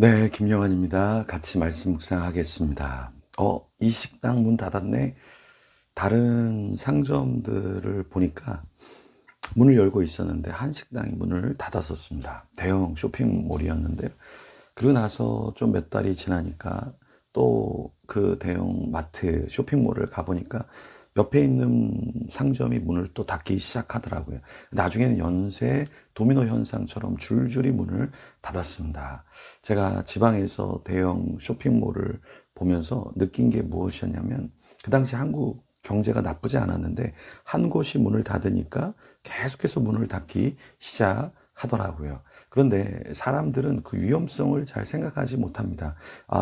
네, 김영환입니다. 같이 말씀 묵상하겠습니다. 이 식당 문 닫았네. 다른 상점들을 보니까 문을 열고 있었는데 한 식당이 문을 닫았었습니다. 대형 쇼핑몰이었는데요. 그리고 나서 좀 몇 달이 지나니까 또 그 대형 마트 쇼핑몰을 가보니까 옆에 있는 상점이 문을 또 닫기 시작하더라고요. 나중에는 연쇄 도미노 현상처럼 줄줄이 문을 닫았습니다. 제가 지방에서 대형 쇼핑몰을 보면서 느낀 게 무엇이었냐면, 그 당시 한국 경제가 나쁘지 않았는데 한 곳이 문을 닫으니까 계속해서 문을 닫기 시작하더라고요. 그런데 사람들은 그 위험성을 잘 생각하지 못합니다.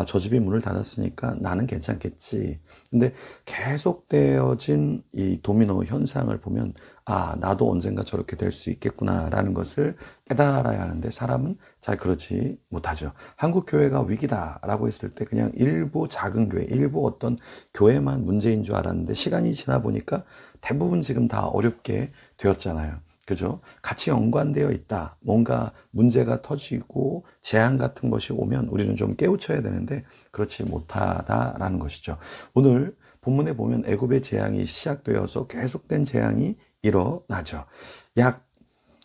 저 집이 문을 닫았으니까 나는 괜찮겠지. 근데 계속되어진 이 도미노 현상을 보면, 나도 언젠가 저렇게 될 수 있겠구나라는 것을 깨달아야 하는데 사람은 잘 그렇지 못하죠. 한국 교회가 위기다라고 했을 때 그냥 일부 작은 교회, 일부 어떤 교회만 문제인 줄 알았는데 시간이 지나 보니까 대부분 지금 다 어렵게 되었잖아요. 그죠? 같이 연관되어 있다. 뭔가 문제가 터지고 재앙 같은 것이 오면 우리는 좀 깨우쳐야 되는데 그렇지 못하다라는 것이죠. 오늘 본문에 보면 애굽의 재앙이 시작되어서 계속된 재앙이 일어나죠. 약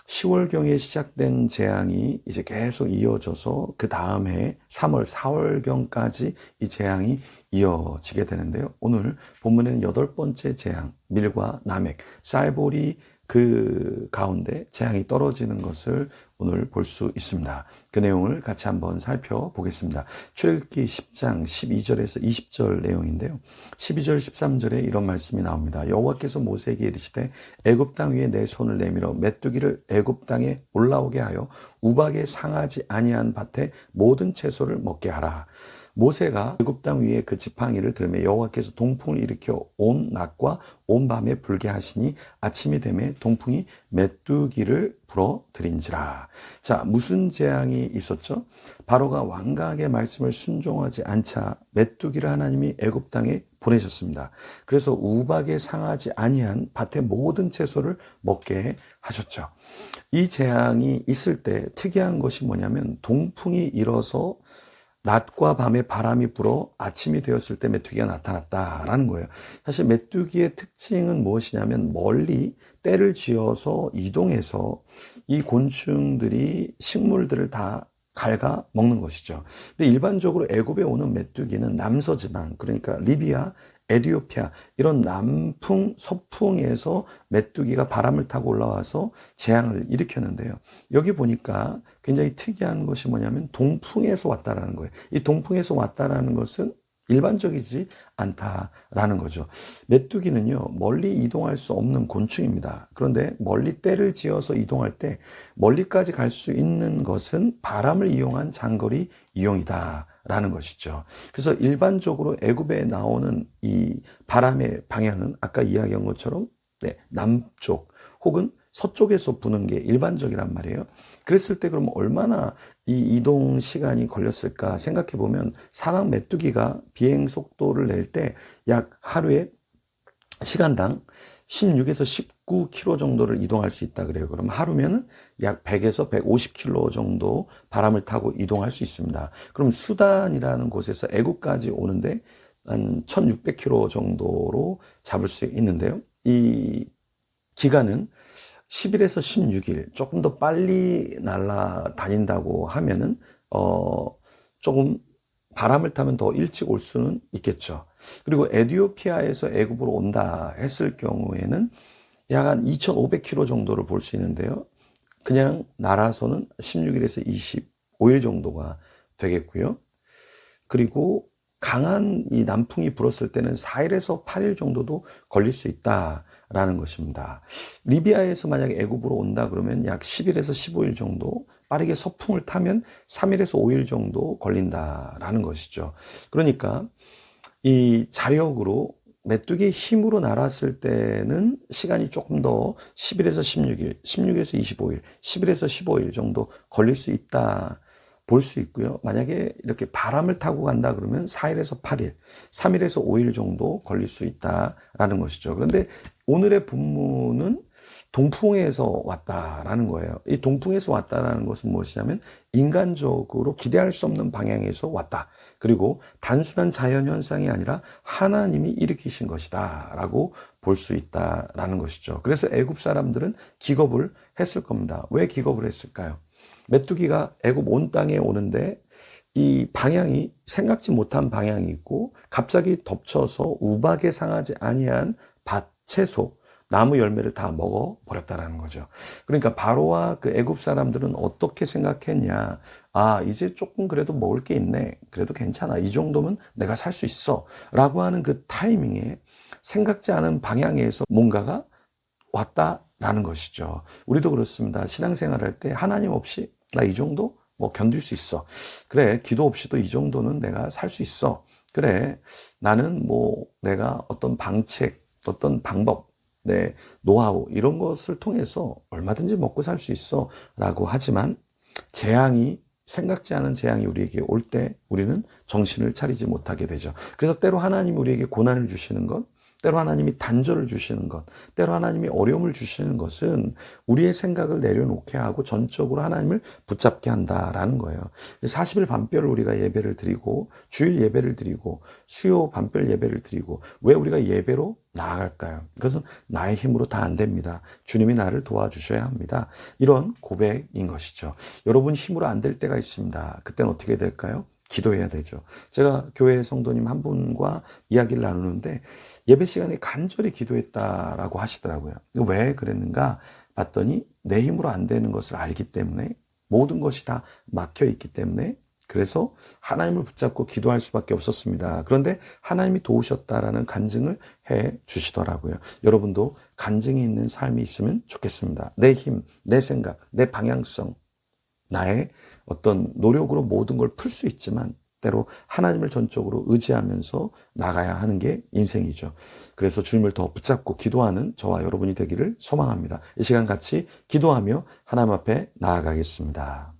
10월경에 시작된 재앙이 이제 계속 이어져서 그 다음 해 3월, 4월경까지 이 재앙이 이어지게 되는데요. 오늘 본문에는 여덟 번째 재앙, 밀과 나맥, 쌀보리 그 가운데 재앙이 떨어지는 것을 오늘 볼 수 있습니다. 그 내용을 같이 한번 살펴보겠습니다. 출애굽기 10장 12절에서 20절 내용인데요. 12절 13절에 이런 말씀이 나옵니다. 여호와께서 모세에게 이르시되 애굽 땅 위에 내 손을 내밀어 메뚜기를 애굽 땅에 올라오게 하여 우박에 상하지 아니한 밭에 모든 채소를 먹게 하라. 모세가 애굽 땅 위에 그 지팡이를 들매 여호와께서 동풍을 일으켜 온 낮과 온 밤에 불게 하시니 아침이 되매 동풍이 메뚜기를 불어들인지라. 자, 무슨 재앙이 있었죠? 바로가 왕각의 말씀을 순종하지 않자 메뚜기를 하나님이 애굽 땅에 보내셨습니다. 그래서 우박에 상하지 아니한 밭의 모든 채소를 먹게 하셨죠. 이 재앙이 있을 때 특이한 것이 뭐냐면 동풍이 일어서 낮과 밤에 바람이 불어 아침이 되었을 때 메뚜기가 나타났다라는 거예요. 사실 메뚜기의 특징은 무엇이냐면 멀리 떼를 지어서 이동해서 이 곤충들이 식물들을 다 갉아 먹는 것이죠. 근데 일반적으로 애굽에 오는 메뚜기는 남서지방, 그러니까 리비아, 에티오피아 이런 남풍, 서풍에서 메뚜기가 바람을 타고 올라와서 재앙을 일으켰는데요. 여기 보니까 굉장히 특이한 것이 뭐냐면 동풍에서 왔다라는 거예요. 이 동풍에서 왔다라는 것은 일반적이지 않다라는 거죠. 메뚜기는요, 멀리 이동할 수 없는 곤충입니다. 그런데 멀리 떼를 지어서 이동할 때 멀리까지 갈 수 있는 것은 바람을 이용한 장거리 이용이다. 라는 것이죠. 그래서 일반적으로 애굽에 나오는 이 바람의 방향은 아까 이야기한 것처럼 남쪽 혹은 서쪽에서 부는 게 일반적이란 말이에요. 그랬을 때 그럼 얼마나 이 이동 시간이 걸렸을까 생각해 보면 사막 메뚜기가 비행 속도를 낼 때 약 하루에 시간당 16에서 19km 정도를 이동할 수 있다 그래요. 그럼 하루면은 약 100에서 150km 정도 바람을 타고 이동할 수 있습니다. 그럼 수단이라는 곳에서 애국까지 오는데 한 1600km 정도로 잡을 수 있는데요. 이 기간은 10일에서 16일, 조금 더 빨리 날아다닌다고 하면은 조금 바람을 타면 더 일찍 올 수는 있겠죠. 그리고 에티오피아에서 애굽으로 온다 했을 경우에는 약 한 2,500km 정도를 볼 수 있는데요. 그냥 날아서는 16일에서 25일 정도가 되겠고요. 그리고 강한 이 남풍이 불었을 때는 4일에서 8일 정도도 걸릴 수 있다라는 것입니다. 리비아에서 만약에 애굽으로 온다 그러면 약 10일에서 15일 정도, 빠르게 서풍을 타면 3일에서 5일 정도 걸린다라는 것이죠. 그러니까 이 자력으로 메뚜기의 힘으로 날았을 때는 시간이 조금 더 10일에서 16일, 16일에서 25일, 10일에서 15일 정도 걸릴 수 있다 볼 수 있고요. 만약에 이렇게 바람을 타고 간다 그러면 4일에서 8일, 3일에서 5일 정도 걸릴 수 있다라는 것이죠. 그런데 오늘의 본문은 동풍에서 왔다라는 거예요. 이 동풍에서 왔다라는 것은 무엇이냐면 인간적으로 기대할 수 없는 방향에서 왔다. 그리고 단순한 자연현상이 아니라 하나님이 일으키신 것이다 라고 볼 수 있다라는 것이죠. 그래서 애굽 사람들은 기겁을 했을 겁니다. 왜 기겁을 했을까요? 메뚜기가 애굽 온 땅에 오는데 이 방향이 생각지 못한 방향이 있고 갑자기 덮쳐서 우박에 상하지 아니한 밭 채소 나무 열매를 다 먹어버렸다라는 거죠. 그러니까 바로와 그 애굽 사람들은 어떻게 생각했냐. 아, 이제 조금 그래도 먹을 게 있네. 그래도 괜찮아. 이 정도면 내가 살 수 있어. 라고 하는 그 타이밍에 생각지 않은 방향에서 뭔가가 왔다라는 것이죠. 우리도 그렇습니다. 신앙생활 할 때 하나님 없이 나 이 정도 뭐 견딜 수 있어. 그래, 기도 없이도 이 정도는 내가 살 수 있어. 그래, 나는 뭐 내가 어떤 방책, 어떤 방법, 내 노하우 이런 것을 통해서 얼마든지 먹고 살 수 있어 라고 하지만 재앙이 생각지 않은 재앙이 우리에게 올 때 우리는 정신을 차리지 못하게 되죠. 그래서 때로 하나님이 우리에게 고난을 주시는 것, 때로 하나님이 단절을 주시는 것, 때로 하나님이 어려움을 주시는 것은 우리의 생각을 내려놓게 하고 전적으로 하나님을 붙잡게 한다라는 거예요. 40일 밤별을 우리가 예배를 드리고 주일 예배를 드리고 수요 밤별 예배를 드리고 왜 우리가 예배로 나아갈까요? 그것은 나의 힘으로 다 안 됩니다. 주님이 나를 도와주셔야 합니다. 이런 고백인 것이죠. 여러분 힘으로 안 될 때가 있습니다. 그때는 어떻게 될까요? 기도해야 되죠. 제가 교회 성도님 한 분과 이야기를 나누는데 예배 시간에 간절히 기도했다라고 하시더라고요. 왜 그랬는가 봤더니 내 힘으로 안 되는 것을 알기 때문에 모든 것이 다 막혀 있기 때문에 그래서 하나님을 붙잡고 기도할 수밖에 없었습니다. 그런데 하나님이 도우셨다라는 간증을 해 주시더라고요. 여러분도 간증이 있는 삶이 있으면 좋겠습니다. 내 힘, 내 생각, 내 방향성, 나의 어떤 노력으로 모든 걸 풀 수 있지만 때로 하나님을 전적으로 의지하면서 나가야 하는 게 인생이죠. 그래서 주님을 더 붙잡고 기도하는 저와 여러분이 되기를 소망합니다. 이 시간 같이 기도하며 하나님 앞에 나아가겠습니다.